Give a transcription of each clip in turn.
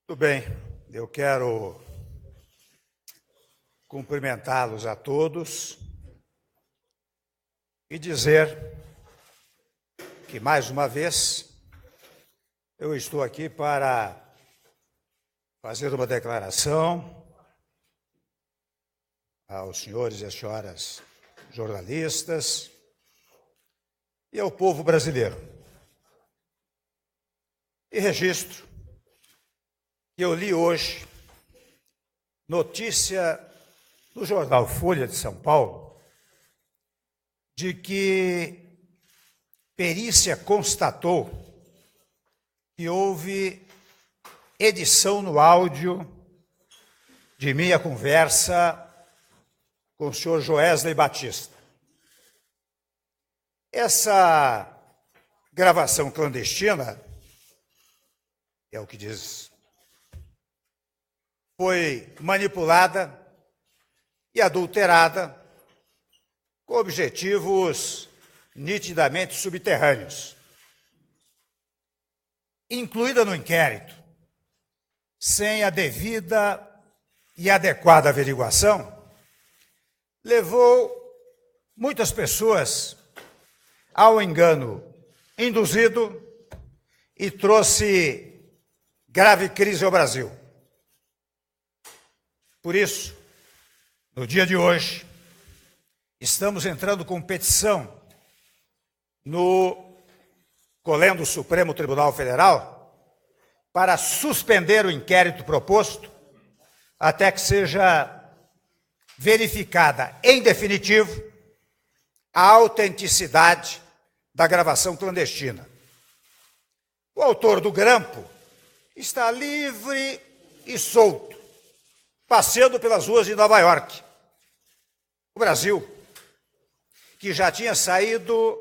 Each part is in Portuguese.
Tudo bem, eu quero cumprimentá-los a todos e dizer que, mais uma vez, eu estou aqui para fazer uma declaração aos senhores e às senhoras jornalistas e ao povo brasileiro. E registro que eu li hoje notícia no jornal Folha de São Paulo de que perícia constatou que houve edição no áudio de minha conversa com o senhor Joesley Batista. Essa gravação clandestina, é o que diz, foi manipulada e adulterada com objetivos nitidamente subterrâneos. Incluída no inquérito, sem a devida e adequada averiguação, levou muitas pessoas ao engano induzido e trouxe grave crise ao Brasil. Por isso, no dia de hoje, estamos entrando com petição no Colégio do Supremo Tribunal Federal para suspender o inquérito proposto até que seja verificada, em definitivo, a autenticidade da gravação clandestina. O autor do grampo está livre e solto, passeando pelas ruas de Nova York. O Brasil, que já tinha saído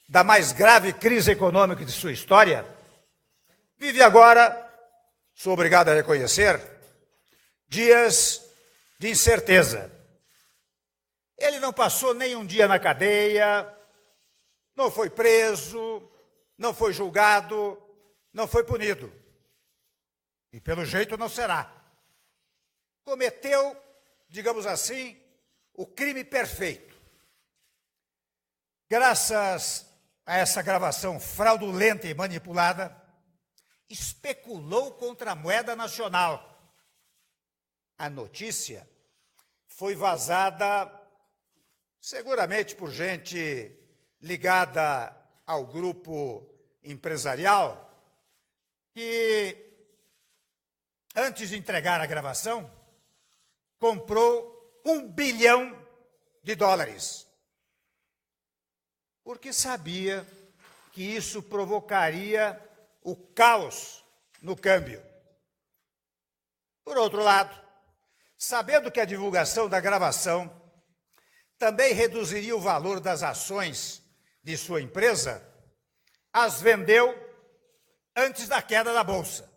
da mais grave crise econômica de sua história, vive agora, sou obrigado a reconhecer, dias de incerteza. Ele não passou nem um dia na cadeia, não foi preso, não foi julgado, não foi punido. E pelo jeito não será. Cometeu, digamos assim, o crime perfeito. Graças a essa gravação fraudulenta e manipulada, especulou contra a moeda nacional. A notícia foi vazada seguramente por gente ligada ao grupo empresarial que, antes de entregar a gravação, comprou $1 bilhão, porque sabia que isso provocaria o caos no câmbio. Por outro lado, sabendo que a divulgação da gravação também reduziria o valor das ações de sua empresa, as vendeu antes da queda da bolsa.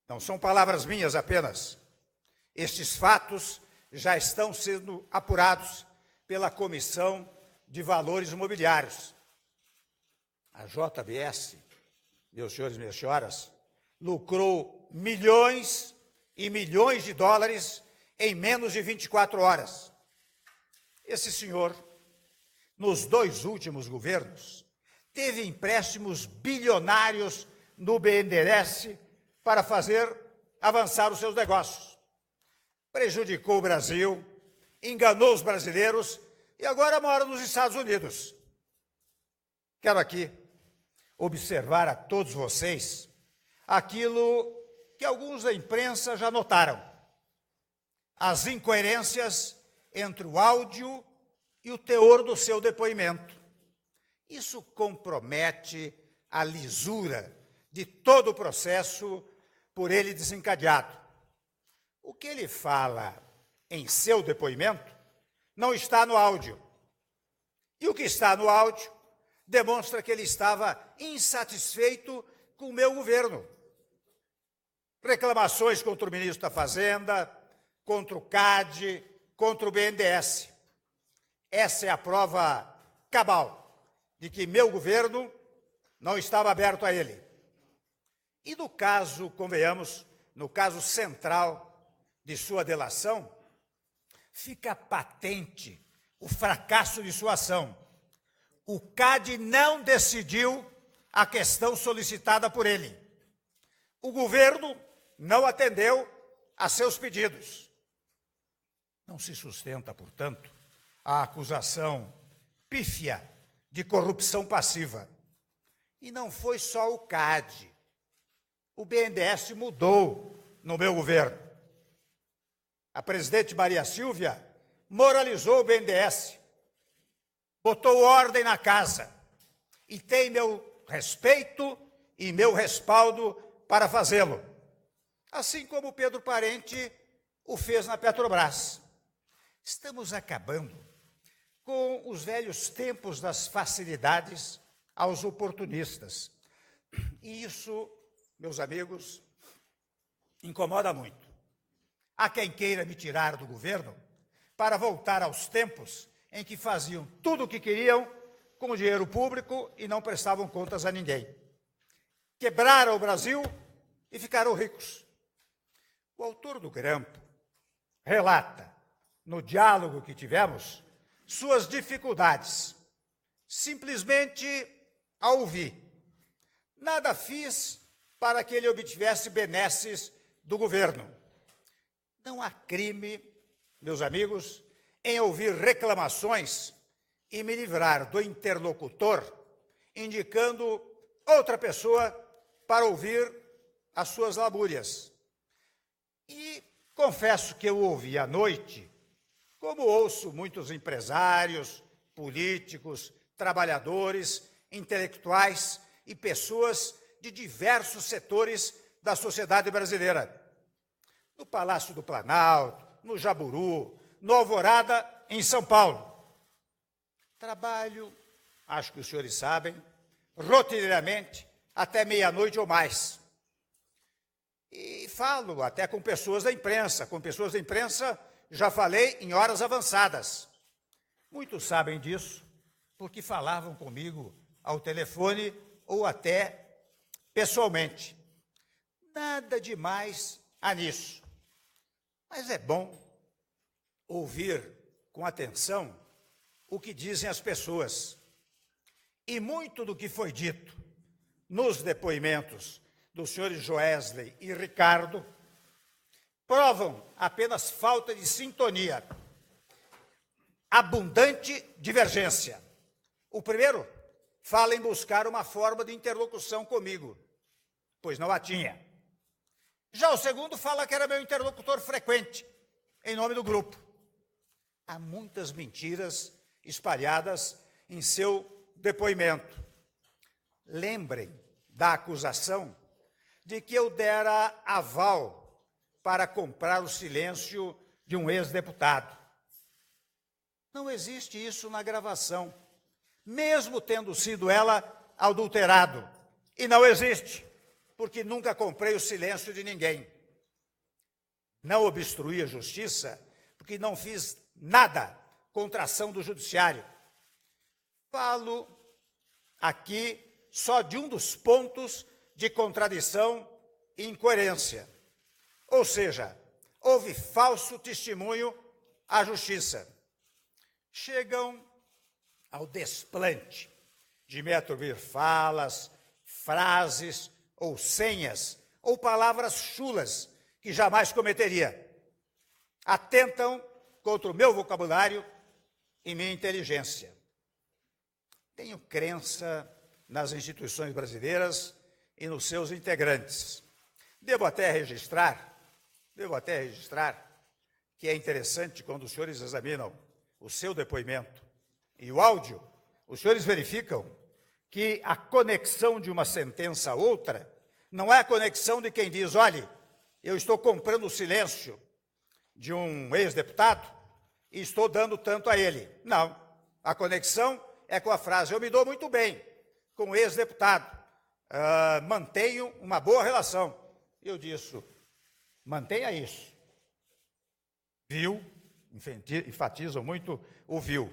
Não são palavras minhas apenas. Estes fatos já estão sendo apurados pela Comissão de Valores Imobiliários. A JBS, meus senhores e minhas senhoras, lucrou milhões e milhões de dólares em menos de 24 horas. Esse senhor, nos 2 últimos governos, teve empréstimos bilionários no BNDES para fazer avançar os seus negócios. Prejudicou o Brasil, enganou os brasileiros e agora mora nos Estados Unidos. Quero aqui observar a todos vocês aquilo que alguns da imprensa já notaram: as incoerências entre o áudio e o teor do seu depoimento. Isso compromete a lisura de todo o processo por ele desencadeado. O que ele fala em seu depoimento não está no áudio. E o que está no áudio demonstra que ele estava insatisfeito com o meu governo. Reclamações contra o ministro da Fazenda, contra o CAD, contra o BNDES. Essa é a prova cabal de que meu governo não estava aberto a ele. E no caso, convenhamos, no caso central de sua delação, fica patente o fracasso de sua ação. O CAD não decidiu a questão solicitada por ele. O governo não atendeu a seus pedidos. Não se sustenta, portanto, a acusação pífia de corrupção passiva. E não foi só o CAD. O BNDES mudou no meu governo. A presidente Maria Silvia moralizou o BNDES, botou ordem na casa e tem meu respeito e meu respaldo para fazê-lo. Assim como Pedro Parente o fez na Petrobras. Estamos acabando com os velhos tempos das facilidades aos oportunistas. E isso, meus amigos, incomoda muito. Há quem queira me tirar do governo para voltar aos tempos em que faziam tudo o que queriam com o dinheiro público e não prestavam contas a ninguém. Quebraram o Brasil e ficaram ricos. O autor do grampo relata, no diálogo que tivemos, suas dificuldades, simplesmente a ouvir. Nada fiz para que ele obtivesse benesses do governo. Não há crime, meus amigos, em ouvir reclamações e me livrar do interlocutor, indicando outra pessoa para ouvir as suas lamúrias. E confesso que eu ouvi à noite, como ouço muitos empresários, políticos, trabalhadores, intelectuais e pessoas de diversos setores da sociedade brasileira. No Palácio do Planalto, no Jaburu, no Alvorada, em São Paulo. Trabalho, acho que os senhores sabem, rotineiramente, até meia-noite ou mais. E falo até com pessoas da imprensa. Com pessoas da imprensa, já falei em horas avançadas. Muitos sabem disso, porque falavam comigo ao telefone ou até pessoalmente. Nada demais há nisso. Mas é bom ouvir com atenção o que dizem as pessoas. E muito do que foi dito nos depoimentos dos senhores Joesley e Ricardo provam apenas falta de sintonia, abundante divergência. O primeiro fala em buscar uma forma de interlocução comigo, pois não a tinha. Já o segundo fala que era meu interlocutor frequente, em nome do grupo. Há muitas mentiras espalhadas em seu depoimento. Lembrem da acusação de que eu dera aval para comprar o silêncio de um ex-deputado. Não existe isso na gravação, mesmo tendo sido ela adulterado. E não existe, porque nunca comprei o silêncio de ninguém. Não obstruí a justiça, porque não fiz nada contra a ação do judiciário. Falo aqui só de um dos pontos de contradição e incoerência. Ou seja, houve falso testemunho à justiça. Chegam ao desplante de me atribuir falas, frases ou senhas ou palavras chulas que jamais cometeria. Atentam contra o meu vocabulário e minha inteligência. Tenho crença nas instituições brasileiras e nos seus integrantes. Devo até registrar que é interessante quando os senhores examinam o seu depoimento e o áudio, os senhores verificam que a conexão de uma sentença a outra não é a conexão de quem diz, olhe, eu estou comprando o silêncio de um ex-deputado e estou dando tanto a ele. Não, a conexão é com a frase, eu me dou muito bem com o ex-deputado, mantenho uma boa relação. Eu disse, mantenha isso. Viu, enfatizam muito o viu.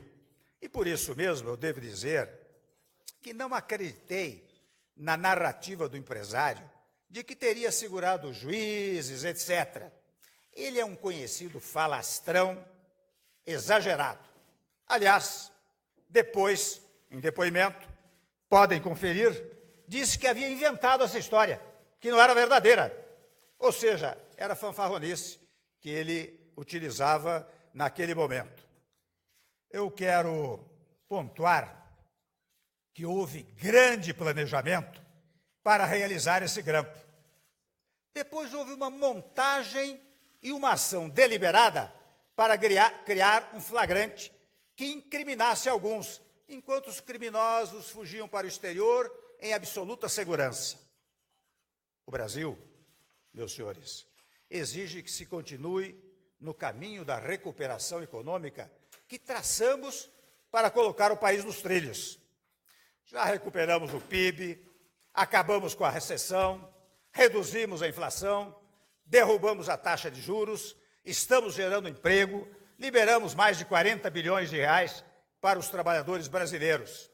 E por isso mesmo eu devo dizer que não acreditei na narrativa do empresário de que teria segurado juízes, etc. Ele é um conhecido falastrão exagerado. Aliás, depois, em depoimento, podem conferir, disse que havia inventado essa história, que não era verdadeira. Ou seja, era fanfarronice que ele utilizava naquele momento. Eu quero pontuar que houve grande planejamento para realizar esse grampo. Depois houve uma montagem e uma ação deliberada para criar um flagrante que incriminasse alguns, enquanto os criminosos fugiam para o exterior em absoluta segurança. O Brasil, meus senhores, exige que se continue no caminho da recuperação econômica que traçamos para colocar o país nos trilhos. Já recuperamos o PIB, acabamos com a recessão, reduzimos a inflação, derrubamos a taxa de juros, estamos gerando emprego, liberamos mais de 40 bilhões de reais para os trabalhadores brasileiros.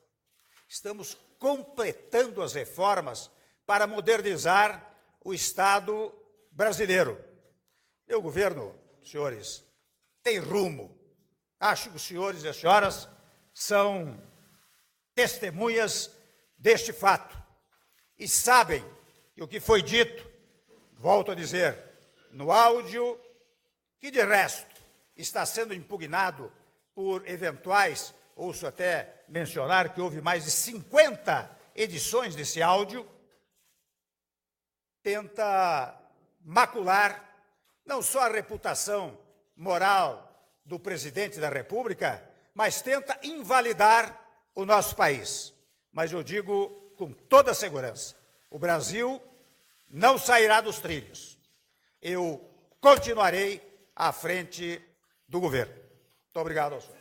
Estamos completando as reformas para modernizar o Estado brasileiro. Meu governo, senhores, tem rumo. Acho que os senhores e as senhoras são testemunhas deste fato e sabem que o que foi dito, volto a dizer, no áudio, que de resto está sendo impugnado por eventuais, ouço até mencionar que houve mais de 50 edições desse áudio, tenta macular não só a reputação moral do presidente da República, mas tenta invalidar o nosso país. Mas eu digo com toda segurança, o Brasil não sairá dos trilhos. Eu continuarei à frente do governo. Muito obrigado ao senhor.